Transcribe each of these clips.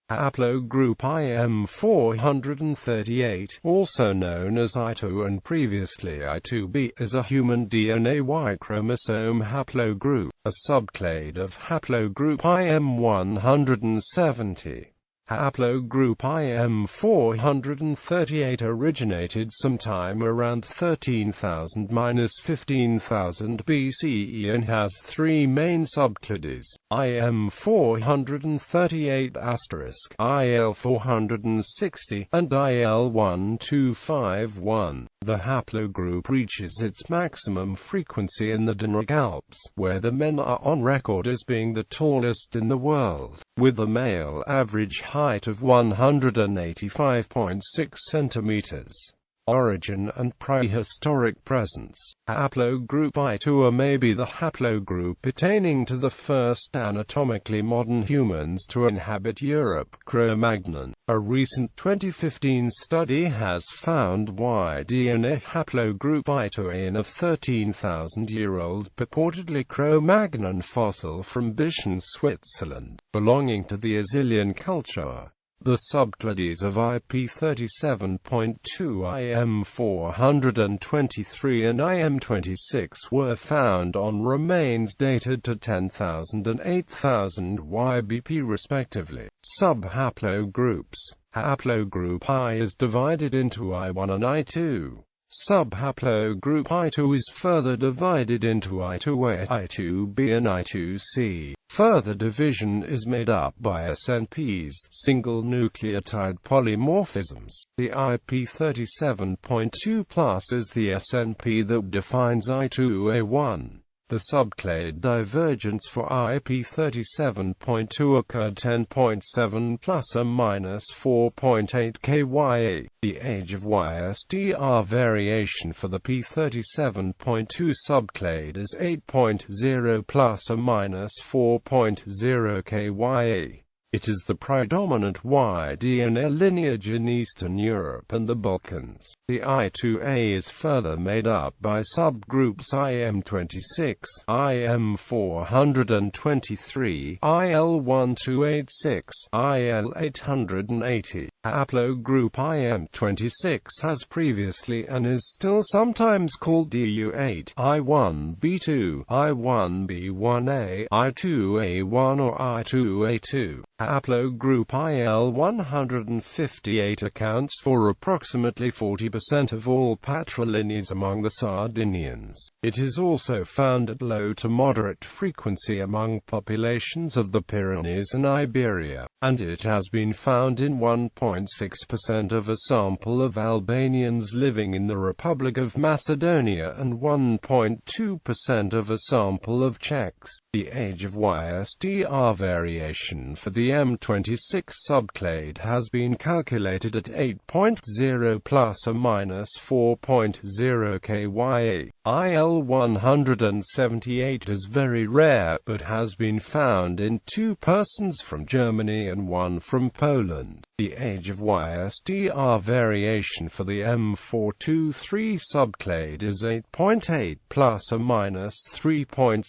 Haplogroup I-M438, also known as I2 and previously I2b, is a human DNA Y-chromosome haplogroup, a subclade of haplogroup I-M170. Haplogroup I-M438 originated sometime around 13,000–15,000 BCE and has three main subclades: I-M438*, IL460, and IL1251. The haplogroup reaches its maximum frequency in the Dinaric Alps, where the men are on record as being the tallest in the world, with a male average height of 185.6 centimeters. Origin and prehistoric presence. Haplogroup I2 may be the haplogroup pertaining to the first anatomically modern humans to inhabit Europe, Cro-Magnon. A recent 2015 study has found Y-DNA haplogroup I2 in a 13,000-year-old purportedly Cro-Magnon fossil from Bichen, Switzerland, belonging to the Azilian culture. The subclades of IP37.2, IM423 and IM26 were found on remains dated to 10,000 and 8,000 YBP respectively. Subhaplogroups. Haplogroup I is divided into I1 and I2. Subhaplogroup I2 is further divided into I2A, I2B and I2C. Further division is made up by SNPs, single nucleotide polymorphisms. The IP37.2 plus is the SNP that defines I2A1. The subclade divergence for IP37.2 occurred 10.7 plus or minus 4.8 kya. The age of YSDR variation for the P37.2 subclade is 8.0 plus or minus 4.0 kya. It is the predominant Y-DNA lineage in Eastern Europe and the Balkans. The I2A is further made up by subgroups IM26, IM423, IL1286, IL880. Haplogroup IM26 has previously and is still sometimes called DU8, I1b2, I1b1a, I2a1 or I2a2. Haplogroup IL158 accounts for approximately 40% of all patrilineals among the Sardinians. It is also found at low to moderate frequency among populations of the Pyrenees and Iberia, and it has been found in 1.6% of a sample of Albanians living in the Republic of Macedonia and 1.2% of a sample of Czechs. The age of YSDR variation for the M26 subclade has been calculated at 8.0 plus or minus 4.0 kya. IL178 is very rare, but has been found in 2 persons from Germany and 1 from Poland. The age of YSDR variation for the M423 subclade is 8.8 plus or minus 3.6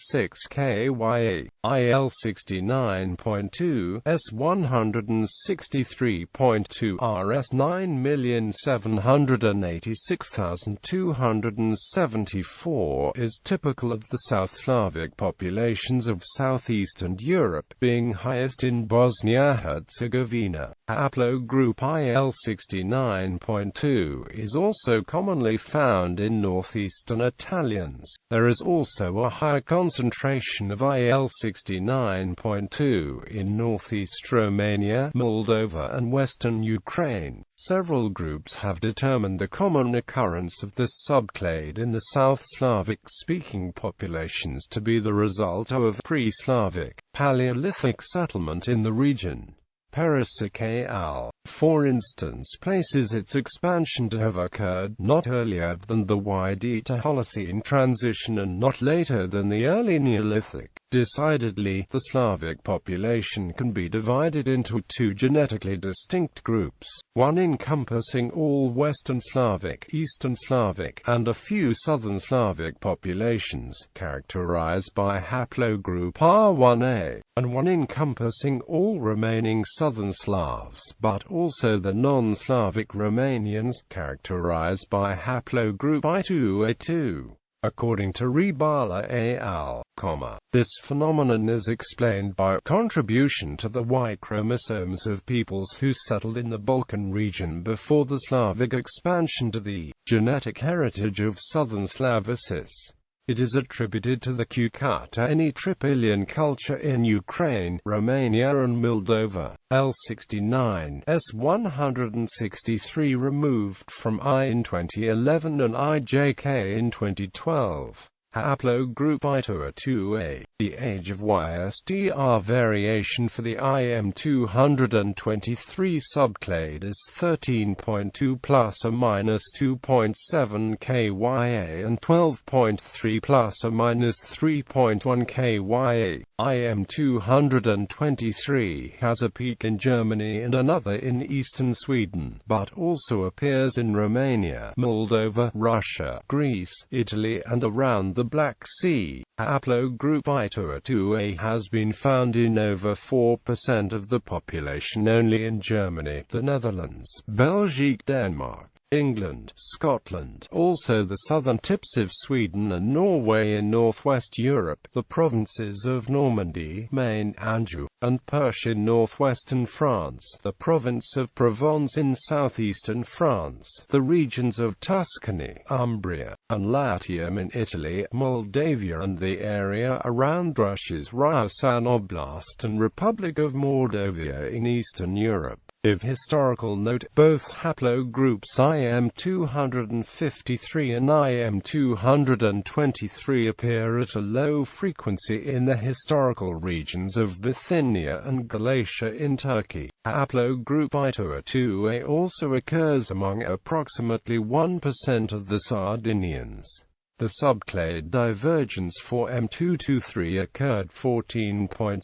kya. IL69.2, S163.2, RS 9,786,274 is typical of the South Slavic populations of southeastern Europe, being highest in Bosnia-Herzegovina. Haplogroup IL69.2 is also commonly found in northeastern Italians. There is also a high concentration of IL69.2 in northeast Romania, Moldova and western Ukraine. Several groups have determined the common occurrence of this subclade in the South Slavic-speaking populations to be the result of pre-Slavic, Paleolithic settlement in the region. Prehistoric Al, for instance, places its expansion to have occurred not earlier than the Y-D to Holocene transition and not later than the early Neolithic. Decidedly, the Slavic population can be divided into two genetically distinct groups, one encompassing all Western Slavic, Eastern Slavic, and a few Southern Slavic populations, characterized by haplogroup R1a, and one encompassing all remaining Southern Slavs, but also the non-Slavic Romanians, characterized by haplogroup I-2A2. According to Ribala et al., this phenomenon is explained by a contribution to the Y-chromosomes of peoples who settled in the Balkan region before the Slavic expansion to the genetic heritage of Southern Slavicis. It is attributed to the Cucuteni Tripilian culture in Ukraine, Romania and Moldova. L69, S163 removed from I in 2011 and IJK in 2012. Haplogroup I-M223. The age of YSDR variation for the I-M223 subclade is 13.2 plus or minus 2.7 kya and 12.3 plus or minus 3.1 kya. I-M223 has a peak in Germany and another in eastern Sweden, but also appears in Romania, Moldova, Russia, Greece, Italy and around the Black Sea. Haplogroup I-M223 has been found in over 4% of the population only in Germany, the Netherlands, Belgium, Denmark, England, Scotland, also the southern tips of Sweden and Norway in northwest Europe, the provinces of Normandy, Maine, Anjou, and Perche in northwestern France, the province of Provence in southeastern France, the regions of Tuscany, Umbria, and Latium in Italy, Moldavia and the area around Russia's Ryazan Oblast and Republic of Mordovia in Eastern Europe. Of historical note, both haplogroups I-M253 and I-M223 appear at a low frequency in the historical regions of Bithynia and Galatia in Turkey. Haplogroup I-M223 also occurs among approximately 1% of the Sardinians. The subclade divergence for M223 occurred 14.6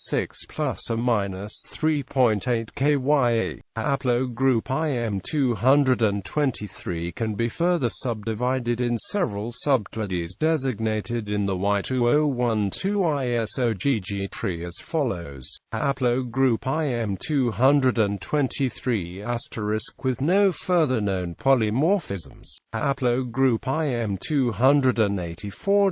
plus or minus 3.8 kya. Haplogroup I-M223 can be further subdivided in several subclades designated in the Y2012 ISOGG tree as follows. Haplogroup I-M223* with no further known polymorphisms. Haplogroup I-M284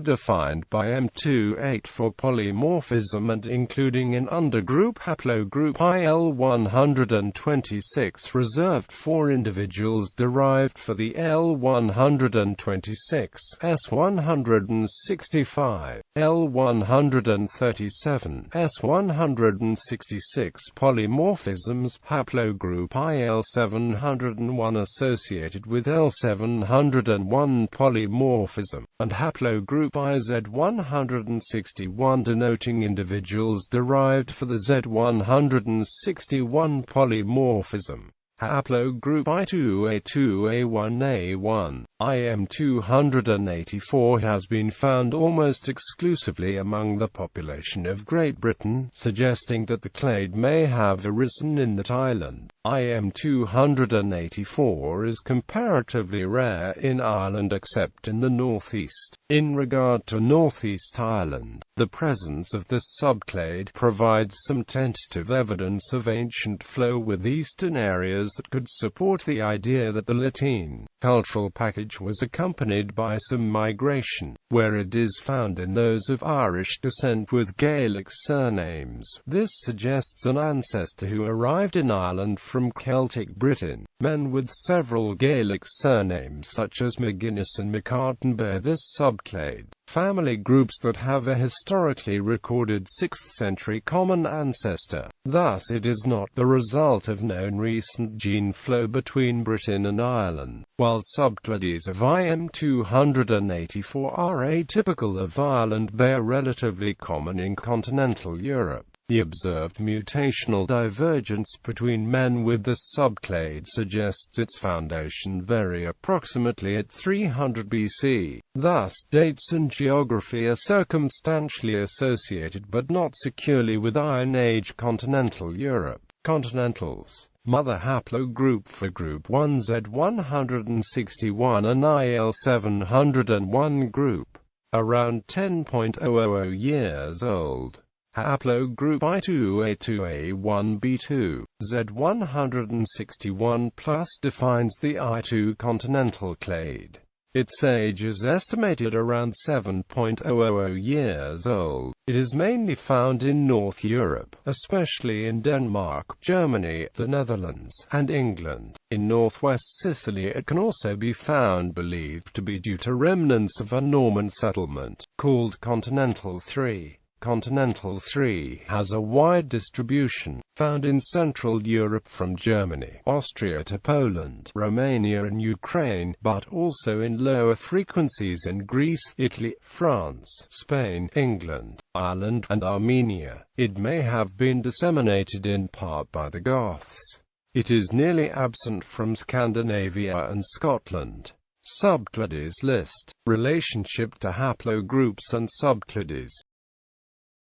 defined by M284 polymorphism and including an undergroup haplogroup L126 reserved for individuals derived for the L126, S165, L137, S166 polymorphisms, haplogroup IL701 associated with L701 polymorphism, and haplogroup IZ161 denoting individuals derived for the Z161 polymorphism. Haplogroup I2A2A1A1, IM284 has been found almost exclusively among the population of Great Britain, suggesting that the clade may have arisen in that island. IM284 is comparatively rare in Ireland except in the northeast. In regard to Northeast Ireland, the presence of this subclade provides some tentative evidence of ancient flow with eastern areas that could support the idea that the Latine cultural package was accompanied by some migration, where it is found in those of Irish descent with Gaelic surnames. This suggests an ancestor who arrived in Ireland from Celtic Britain. Men with several Gaelic surnames such as McGuinness and McCartan bear this subclade. Family groups that have a historically recorded 6th century common ancestor. Thus it is not the result of known recent gene flow between Britain and Ireland. While subclades of IM284 are atypical of Ireland, they are relatively common in continental Europe. The observed mutational divergence between men with the subclade suggests its foundation very approximately at 300 BC. Thus, dates and geography are circumstantially associated but not securely with Iron Age continental Europe. Continentals. Mother haplogroup for group 1 Z161 and IL701 group. Around 10.000 years old. Haplogroup I-282A1B2, Z161 plus defines the I2 continental clade. Its age is estimated around 7.000 years old. It is mainly found in North Europe, especially in Denmark, Germany, the Netherlands, and England. In northwest Sicily it can also be found, believed to be due to remnants of a Norman settlement, called Continental III. Continental III has a wide distribution, found in Central Europe from Germany, Austria to Poland, Romania and Ukraine, but also in lower frequencies in Greece, Italy, France, Spain, England, Ireland, and Armenia. It may have been disseminated in part by the Goths. It is nearly absent from Scandinavia and Scotland. Subclades list. Relationship to haplogroups and subclades.